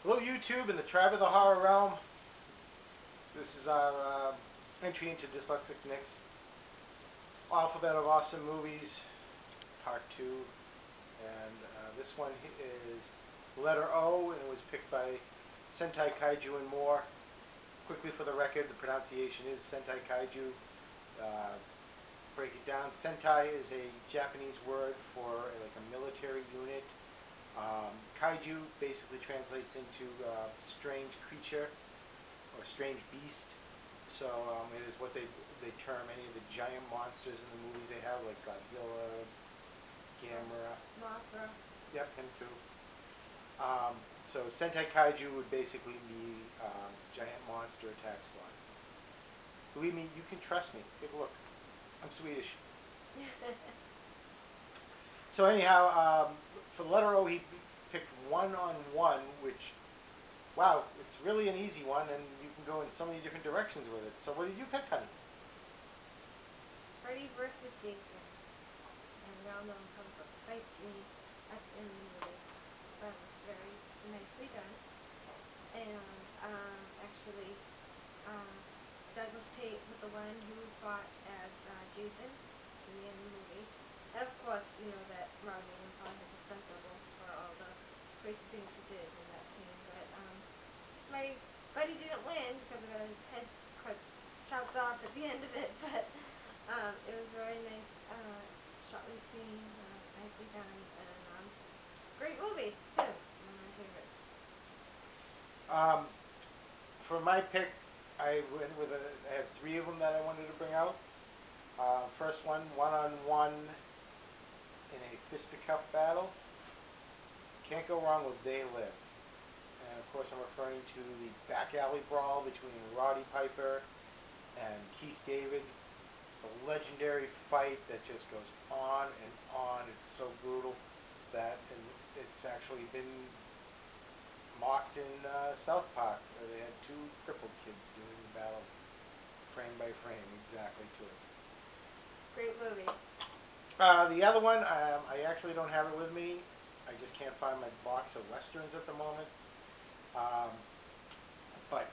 Hello YouTube and the tribe of the horror realm. This is our entry into Dislexsicknik's alphabet of awesome movies, part 2. And this one is letter O, and it was picked by Sentai Kaiju and More. Quickly for the record, the pronunciation is Sentai Kaiju. Break it down. Sentai is a Japanese word for like a military unit. Kaiju basically translates into strange creature or strange beast. So it is what they term any of the giant monsters in the movies they have, like Godzilla, Gamera. Mothra. Yep, him too. So Sentai Kaiju would basically be giant monster attack squad. Believe me, you can trust me. Take a look. I'm Swedish. So anyhow, for the letter O, he picked one-on-one, which, wow, it's really an easy one, and you can go in so many different directions with it. So what did you pick, honey? Freddy versus Jason. And we all know him from the fight scene at the end of the movie. That was very nicely done. And actually, Douglas Tate was the one who fought as Jason in the end of the movie. And of course, you know that Marlene Manson had a stunt double for all the crazy things he did in that scene. But my buddy didn't win because of his head chopped off at the end of it. But it was very nice, shortly scene, nicely done, and great movie too. One of my favorites. For my pick, I went with I have 3 of them that I wanted to bring out. First one-on-one in a fisticuff battle. Can't go wrong with They Live. And of course I'm referring to the back alley brawl between Roddy Piper and Keith David. It's a legendary fight that just goes on and on. It's so brutal that it's actually been mocked in South Park, where they had 2 crippled kids doing the battle frame by frame exactly to it. Great movie. The other one, I actually don't have it with me. I just can't find my box of westerns at the moment. But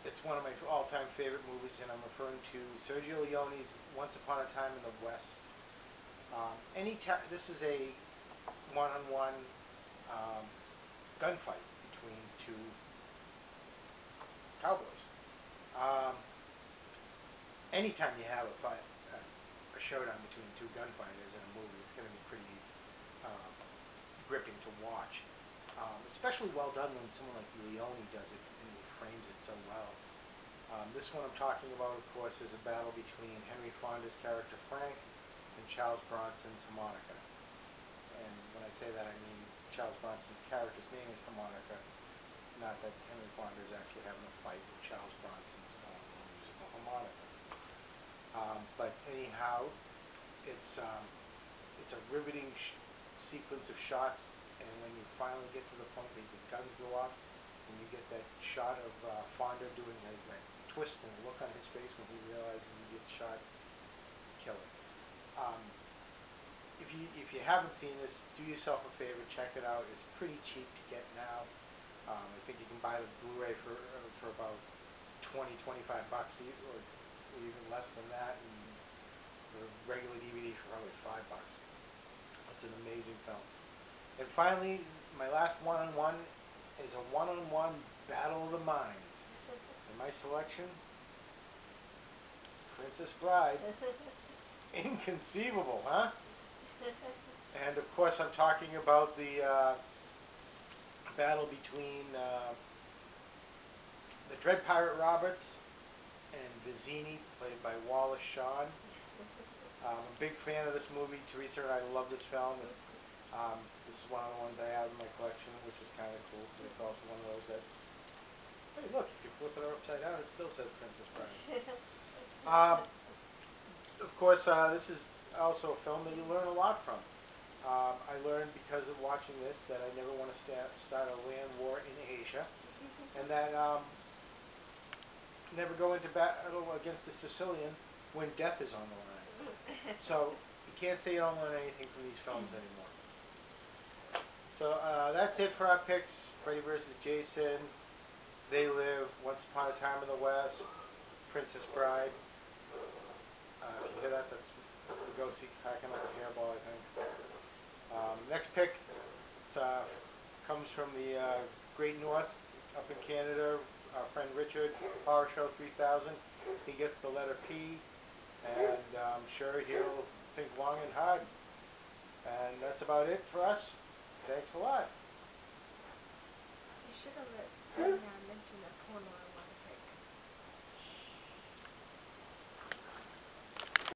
it's one of my all-time favorite movies, and I'm referring to Sergio Leone's Once Upon a Time in the West. This is a one-on-one gunfight between 2 cowboys. Anytime you have a showdown between 2 gunfighters in a movie, it's going to be pretty gripping to watch. Especially well done when someone like Leone does it and he frames it so well. This one I'm talking about, of course, is a battle between Henry Fonda's character Frank and Charles Bronson's harmonica. And when I say that, I mean Charles Bronson's character's name is harmonica, not that Henry Fonda is actually having a fight with Charles Bronson's musical harmonica. But anyhow, it's a riveting sequence of shots, and when you finally get to the point where the guns go off, and you get that shot of Fonda doing that twist and look on his face when he realizes he gets shot, it's killer. If you haven't seen this, do yourself a favor, check it out. It's pretty cheap to get now. I think you can buy the Blu-ray for about $20-25 or even less than that, and the regular DVD for probably $5. It's an amazing film. And finally, my last one-on-one is a one-on-one battle of the minds. And my selection, Princess Bride. Inconceivable, huh? And of course I'm talking about the battle between the Dread Pirate Roberts and Vizzini, played by Wallace Shawn. I'm a big fan of this movie. Teresa and I love this film. This is one of the ones I have in my collection, which is kind of cool, but it's also one of those that, hey look, if you flip it upside down, it still says Princess Bride. Of course, this is also a film that you learn a lot from. I learned because of watching this that I never want to start a land war in Asia, and that never go into battle against a Sicilian when death is on the line. So you can't say you don't learn anything from these films anymore. So that's it for our picks. Freddy versus Jason. They Live, Once Upon a Time in the West, Princess Bride. If you hear that, that's Lugosi hacking like a hairball, I think. Next pick comes from the Great North up in Canada. Our friend Richard, Horror Show 3000. He gets the letter P, and I'm sure he'll think long and hard. And that's about it for us. Thanks a lot. You should have let mention the corner